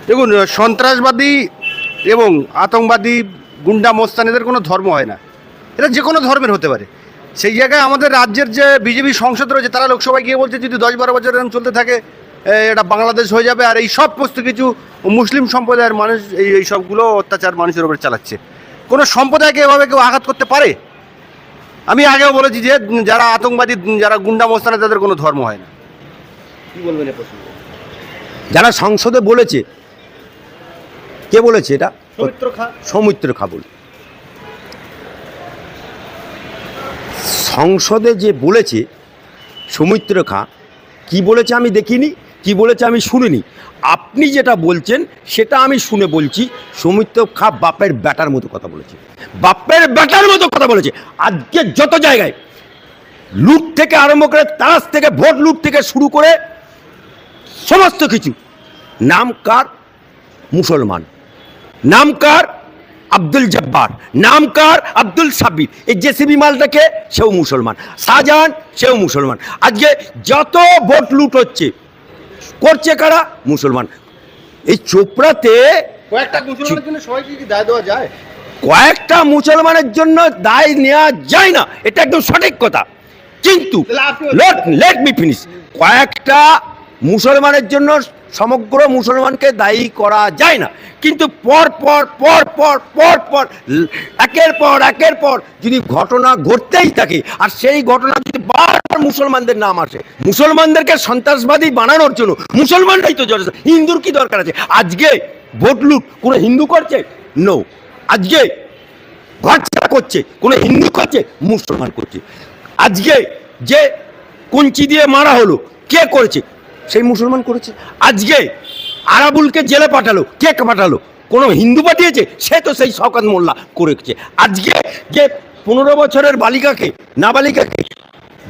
দেখুন, সন্ত্রাসবাদী এবং আতঙ্কবাদী গুন্ডা মোস্তান এদের কোনো ধর্ম হয় না, এটা যে কোনো ধর্মের হতে পারে। সেই জায়গায় আমাদের রাজ্যের যে বিজেপি সংসদ রয়েছে তারা লোকসভায় গিয়ে বলছে যদি 10-12 বছর এরকম চলতে থাকে এটা বাংলাদেশ হয়ে যাবে, আর এই সব সমস্ত কিছু মুসলিম সম্প্রদায়ের মানুষ এই সবগুলো অত্যাচার মানুষের উপরে চালাচ্ছে। কোনো সম্প্রদায়কে এভাবে কেউ আঘাত করতে পারে? আমি আগেও বলেছি যে যারা আতঙ্কবাদী, যারা গুন্ডা মোস্তানে, তাদের কোনো ধর্ম হয় না। কি বলবেন এ প্রসঙ্গে? যারা সংসদে বলেছে, কে বলেছে এটা? সৌমিত্র খা বলে সংসদে যে বলেছে সৌমিত্র খা, কি বলেছে আমি দেখিনি, কি বলেছে আমি শুনিনি। আপনি যেটা বলছেন সেটা আমি শুনে বলছি। সৌমিত্র খা বাপের ব্যাটার মতো কথা বলেছে, বাপের ব্যাটার মতো কথা বলেছে। আজকে যত জায়গায় লুট থেকে আরম্ভ করে, তারাস থেকে ভোট লুট থেকে শুরু করে সমস্ত কিছু, নাম কার? মুসলমান। নাম কার? আব্দুল জব্বার। নাম কার? আব্দুল সাব্বির। এই জেসিবি মালটাকে, সেও মুসলমান। শাহজাহান, সেও মুসলমান। আজকে যত ভোট লুট হচ্ছে, করছে কারা? মুসলমান। এই চোপড়াতে কয়েকটা মুসলমানের জন্য সবাইকে কি দায় দেওয়া যায়? কয়েকটা মুসলমানের জন্য দায় নেওয়া যায় না, এটা একদম সঠিক কথা। কিন্তু লেট মি ফিনিশ। কয়েকটা মুসলমানের জন্য সমগ্র মুসলমানকে দায়ী করা যায় না, কিন্তু পর পর পর পর পর পর একের পর যদি ঘটনা ঘটতেই থাকে, আর সেই ঘটনা যদি বারবার মুসলমানদের নাম আসে, মুসলমানদেরকে সন্ত্রাসবাদী বানানোর জন্য মুসলমানরাই তো জড়িত। হিন্দুর কি দরকার আছে? আজকে ভোট লুট কোনো হিন্দু করছে? নো। আজকে ঘরছাড়া করছে কোনো হিন্দু করছে? মুসলমান করছে। আজকে যে কুঞ্চি দিয়ে মারা হলো, কে করেছে? সেই মুসলমান করেছে। আজকে আরাবুলকে জেলে পাঠালো, কে পাঠালো? কোনো হিন্দু পাঠিয়েছে? সে তো সেই শওকত মোল্লা করেছে। আজকে যে 15 বছরের বালিকাকে, নাবালিকাকে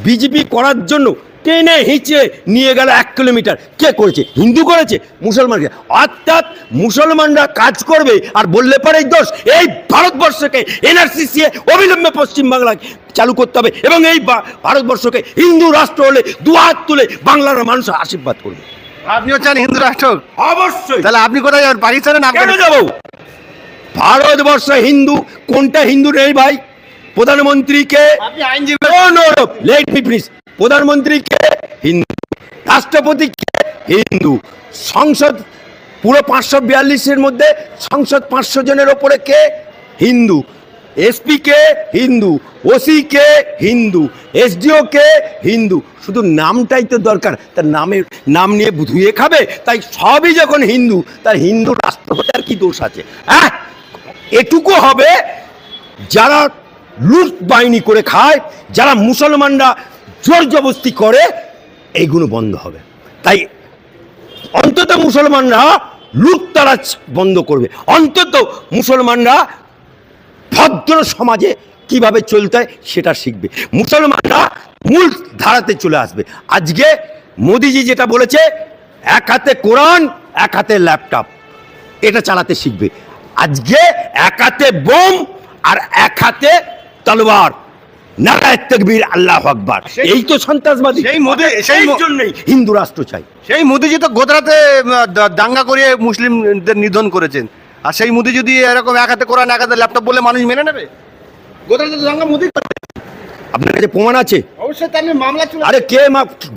বিজেপি করার জন্য টেনে হিঁচে নিয়ে গেল 1 কিলোমিটার, কে করেছে? হিন্দু করেছে? মুসলমানকে। অর্থাৎ মুসলমানরা কাজ করবে আর বললে পারেই দোষ। এই ভারতবর্ষকে এনআরসি অবিলম্বে পশ্চিমবাংলায় চালু করতে হবে, এবং এই ভারতবর্ষকে হিন্দু রাষ্ট্র হলে দুহাত তুলে বাংলার মানুষ আশীর্বাদ করবে। আপনিও চান হিন্দু রাষ্ট্র? অবশ্যই। তাহলে আপনি কোথায় যাবেন? পাকিস্তানে না? কেন যাবো? ভারতবর্ষ হিন্দু, কোনটা হিন্দু নেই ভাই? প্রধানমন্ত্রীকে, আপনি আইনজীবী। Let me finish. প্রধানমন্ত্রীকে হিন্দু, রাষ্ট্রপতিকে হিন্দু, সংসদ পুরো 542-এর মধ্যে সংসদ 500 জনের ওপরে কে? হিন্দু। এসপি কে? হিন্দু। ওসি কে? হিন্দু। এসডিও কে? হিন্দু। শুধু নামটাই তো দরকার, তার নাম নিয়ে ধুয়ে খাবে? তাই সবই যখন হিন্দু, তার হিন্দু রাষ্ট্র হতে আর কি দোষ আছে? হ্যাঁ, এটুকু হবে, যারা লুট বাহিনী করে খায়, যারা মুসলমানরা জোর জবস্তি করে, এইগুলো বন্ধ হবে। তাই অন্তত মুসলমানরা লুটতরাজ বন্ধ করবে, অন্তত মুসলমানরা ভদ্র সমাজে কিভাবে চলতে হয় সেটা শিখবে, মুসলমানরা মূল ধারাতে চলে আসবে। আজকে মোদিজি যেটা বলেছে, এক হাতে কোরআন, এক হাতে ল্যাপটপ, এটা চালাতে শিখবে। আজকে এক হাতে বোম আর এক হাতে তলোয়ার, নারায়ে তাকবীর, আল্লাহু আকবার। এই তো সন্ত্রাসবাদী। সেই মোদি, সেই জন্যই হিন্দু রাষ্ট্র চাই। সেই মোদিজি তো গোদরাতে দাঙ্গা করিয়ে মুসলিমদের নিধন করেছেন, আর সেই মোদি যদি এরকম এক হাতে কোরআন এক হাতে ল্যাপটপ বলে মানুষ মেনে নেবে? গোদরাতে তো দাঙ্গা মোদি। আপনার কাছে প্রমাণ আছে? অবশ্যই। তার মামলা চলে। আরে কে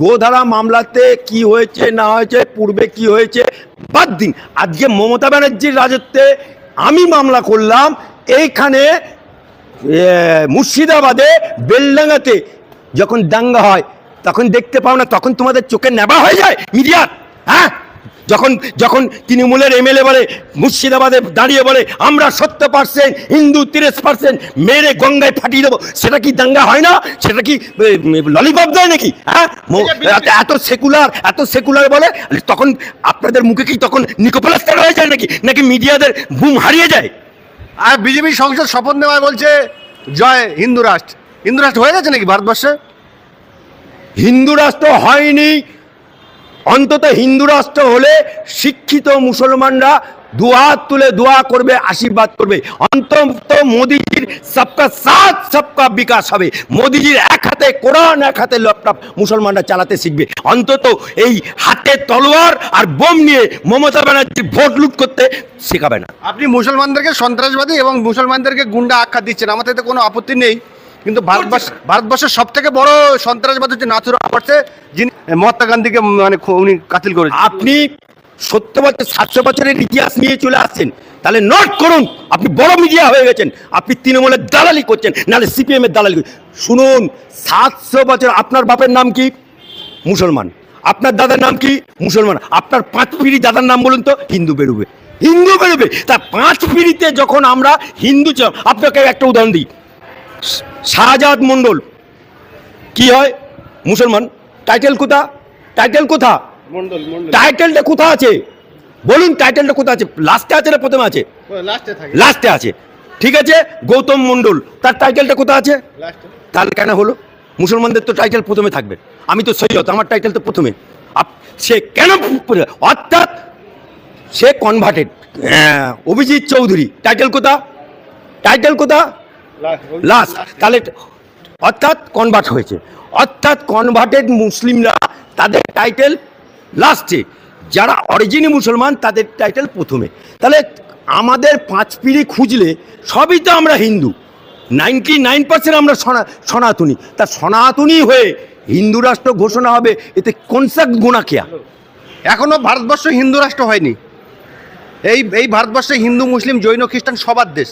গোধারা মামলাতে কি হয়েছে না হয়েছে, পূর্বে কি হয়েছে বাদ দিন। আজকে মমতা ব্যানার্জির রাজত্বে আমি মামলা করলাম এইখানে মুর্শিদাবাদে বেলডাঙ্গাতে, যখন দাঙ্গা হয় তখন দেখতে পাও না? তখন তোমাদের চোখে নেবা হয়ে যায় মিডিয়ার? হ্যাঁ, যখন তৃণমূলের এমএলএ বলে, মুর্শিদাবাদে দাঁড়িয়ে বলে আমরা 70% হিন্দু, 30% মেরে গঙ্গায় ফাটিয়ে দেবো, সেটা কি দাঙ্গা হয় না? সেটা কি ললিপপ দেয় নাকি? হ্যাঁ, এত সেকুলার বলে, তখন আপনাদের মুখে কি তখন নিকোপ্লাস্টার হয়ে যায় নাকি? নাকি মিডিয়াদের বুম হারিয়ে যায়? আর বিজেপি সংসদ শপথ নেওয়ায় বলছে জয় হিন্দু রাষ্ট্র। হিন্দু রাষ্ট্র হয়ে গেছে নাকি ভারতবর্ষে? হিন্দু রাষ্ট্র হয়নি, অন্তত হিন্দু রাষ্ট্র হলে শিক্ষিত মুসলমানরা দুহাত তুলে দোয়া করবে, আশীর্বাদ করবে। অন্তত মোদিজির সবকা সাথ সবকা বিকাশ হবে। মোদিজির এক হাতে কোরআন, এক হাতে ল্যাপটপ মুসলমানরা চালাতে শিখবে। অন্তত এই হাতে তলোয়ার আর বোম নিয়ে মমতা ব্যানার্জির ভোট লুট করতে শেখাবে না। আপনি মুসলমানদেরকে সন্ত্রাসবাদী এবং মুসলমানদেরকে গুন্ডা আখ্যা দিচ্ছেন, আমাদের তো কোনো আপত্তি নেই, কিন্তু ভারতবর্ষের সব থেকে বড় সন্ত্রাসবাদ হচ্ছে নাথুরাম গডসে, যিনি মহাত্মা গান্ধীকে মানে উনি কাতিল করেছেন। আপনি 70 বছর 700 বছরের ইতিহাস নিয়ে চলে আসছেন, তাহলে নোট করুন, আপনি বড় মিডিয়া হয়ে গেছেন। আপনি তৃণমূলের দালালি করছেন, নাহলে সিপিএম এর দালালি করছেন। শুনুন, 700 বছর, আপনার বাপের নাম কি? মুসলমান। আপনার দাদার নাম কি? মুসলমান। আপনার 5 পিঁড়ি দাদার নাম বলুন তো? হিন্দু বেরোবে, হিন্দু বেরোবে। তা 5 পিঁড়িতে যখন আমরা হিন্দু, আপনাকে একটা উদাহরণ দিই, শাহজাদ মন্ডল কি হয়? মুসলমান। টাইটেল কোথা? টাইটেল কোথা? টাইটেলটা কোথা আছে বলুন? টাইটেলটা কোথা আছে? লাস্টে আছে না প্রথমে আছে? লাস্টে আছে। ঠিক আছে, গৌতম মন্ডল, তার টাইটেলটা কোথা আছে? তাহলে কেন হলো? মুসলমানদের তো টাইটেল প্রথমে থাকবে। আমি তো সৈয়দ, আমার টাইটেল তো প্রথমে। সে কেন? অর্থাৎ সে কনভার্টেড। অভিজিৎ চৌধুরী, টাইটেল কোথা? টাইটেল কোথা? লাস্ট। তাহলে অর্থাৎ কনভার্ট হয়েছে। অর্থাৎ কনভার্টেড মুসলিমরা তাদের টাইটেল লাস্টে, যারা অরিজিনাল মুসলমান তাদের টাইটেল প্রথমে। তাহলে আমাদের 5 পিঁড়ি খুঁজলে সবই তো আমরা হিন্দু, 99% আমরা সনাতনী। তা সনাতনী হয়ে হিন্দু রাষ্ট্র ঘোষণা হবে, এতে কোন সাক গুণা খেয়া? এখনো ভারতবর্ষ হিন্দু রাষ্ট্র হয়নি। এই ভারতবর্ষে হিন্দু, মুসলিম, জৈন, খ্রিস্টান সবার দেশ।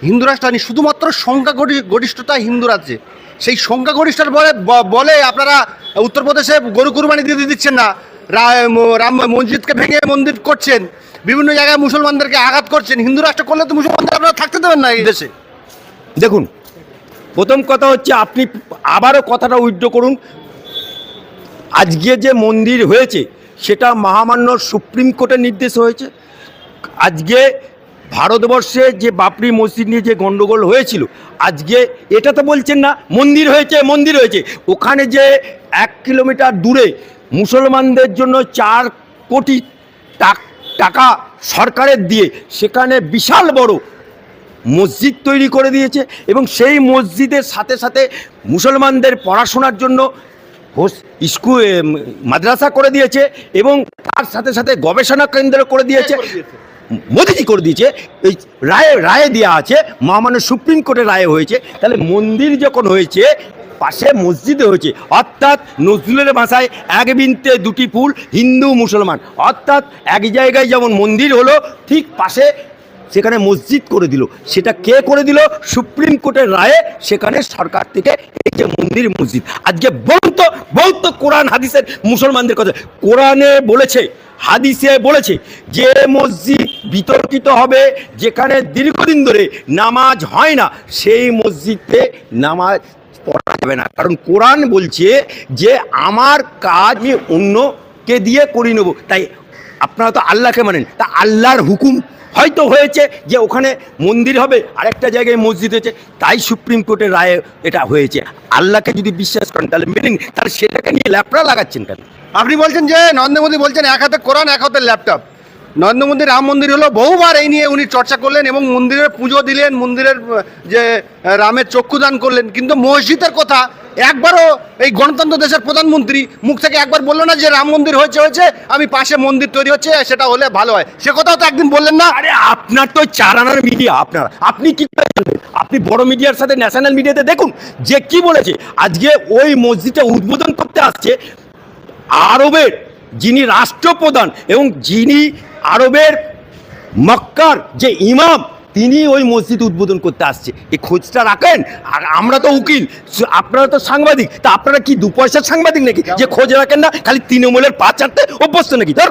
হিন্দু রাষ্ট্র হয়নি, শুধুমাত্র সংখ্যাগরিষ্ঠতা হিন্দু রাজ্যে। সেই সংখ্যাগরিষ্ঠতার বলে আপনারা উত্তরপ্রদেশে গরু কুরবানি দিয়ে দিচ্ছেন না, রাম মসজিদকে ভেঙে মন্দির করছেন, বিভিন্ন জায়গায় মুসলমানদেরকে আঘাত করছেন। হিন্দু রাষ্ট্র করলে তো মুসলমানদের আপনারা থাকতে দেবেন না এই দেশে। দেখুন, প্রথম কথা হচ্ছে, আপনি আবারও কথাটা উইথড্র করুন। আজকে যে মন্দির হয়েছে সেটা মহামান্য সুপ্রিম কোর্টের নির্দেশ হয়েছে। আজকে ভারতবর্ষে যে বাবরি মসজিদ নিয়ে যে গণ্ডগোল হয়েছিল, আজকে এটা তো বলছেন না মন্দির হয়েছে, মন্দির হয়েছে। ওখানে যে 1 কিলোমিটার দূরে মুসলমানদের জন্য 4 কোটি টাকা সরকারের দিয়ে সেখানে বিশাল বড় মসজিদ তৈরি করে দিয়েছে, এবং সেই মসজিদের সাথে সাথে মুসলমানদের পড়াশোনার জন্য স্কুল, মাদ্রাসা করে দিয়েছে, এবং তার সাথে সাথে গবেষণা কেন্দ্র করে দিয়েছে। মোদিজি করে দিয়েছে। এই রায়ে দেওয়া আছে, মহামান্য সুপ্রিম কোর্টের রায় হয়েছে। তাহলে মন্দির যখন হয়েছে, পাশে মসজিদে হয়েছে। অর্থাৎ নজরুলের ভাষায় 1 বিনতে 2টি ফুল, হিন্দু মুসলমান। অর্থাৎ এক জায়গায় যেমন মন্দির হলো, ঠিক পাশে সেখানে মসজিদ করে দিল। সেটা কে করে দিল? সুপ্রিম কোর্টের রায়ে। সেখানে সরকার থেকে এই যে মন্দির, মসজিদ, আজকে বহুত কোরআন হাদিসের মুসলমানদের কথা। কোরআনে বলেছে, হাদিসে বলেছে যে মসজিদ বিতর্কিত হবে, যেখানে দীর্ঘদিন ধরে নামাজ হয় না, সেই মসজিদে নামাজ পড়া যাবে না। কারণ কোরআন বলছে যে আমার কাজ আমি অন্যকে দিয়ে করি নেব। তাই আপনারা তো আল্লাহকে মানেন, তা আল্লাহর হুকুম হয়তো হয়েছে যে ওখানে মন্দির হবে, আরেকটা জায়গায় মসজিদ হয়েছে, তাই সুপ্রিম কোর্টের রায়ে এটা হয়েছে। আল্লাহকে যদি বিশ্বাস করেন তাহলে মেনে নিন, তাহলে সেটাকে নিয়ে ল্যাপড়া লাগাচ্ছেন কেন? আপনি বলছেন যে নরেন্দ্র মোদী বলছেন এক হাতে কোরআন, এক হাতে ল্যাপটপ। নরেন্দ্র মোদী রাম মন্দির হলো, বহুবার এই নিয়ে উনি চর্চা করলেন এবং মন্দিরের পুজো দিলেন, মন্দিরের যে রামের চক্ষুদান করলেন, কিন্তু মসজিদের কথা একবারও এই গণতন্ত্র দেশের প্রধানমন্ত্রী মুখ থেকে একবার বললো না যে রাম মন্দির হয়েছে, আমি পাশে মন্দির তৈরি হচ্ছে, সেটা হলে ভালো হয়। সে কথাও তো একদিন বললেন না। আরে আপনার তো 4 আনার মিডিয়া, আপনি কি জানবেন? আপনি বড় মিডিয়ার সাথে ন্যাশনাল মিডিয়াতে দেখুন যে কি বলেছে। আজকে ওই মসজিদটা উদ্বোধন করতে আসছে আরবের যিনি রাষ্ট্রপ্রধান এবং যিনি আরবের মক্কার যে ইমাম, তিনি ওই মসজিদ উদ্বোধন করতে আসছে। এই খোঁজটা রাখেন। আর আমরা তো উকিল, আপনারা তো সাংবাদিক, তা আপনারা কি 2 পয়সার সাংবাদিক নাকি যে খোঁজ রাখেন না? খালি তৃণমূলের পা চাটতে অভ্যস্ত নাকি? ধর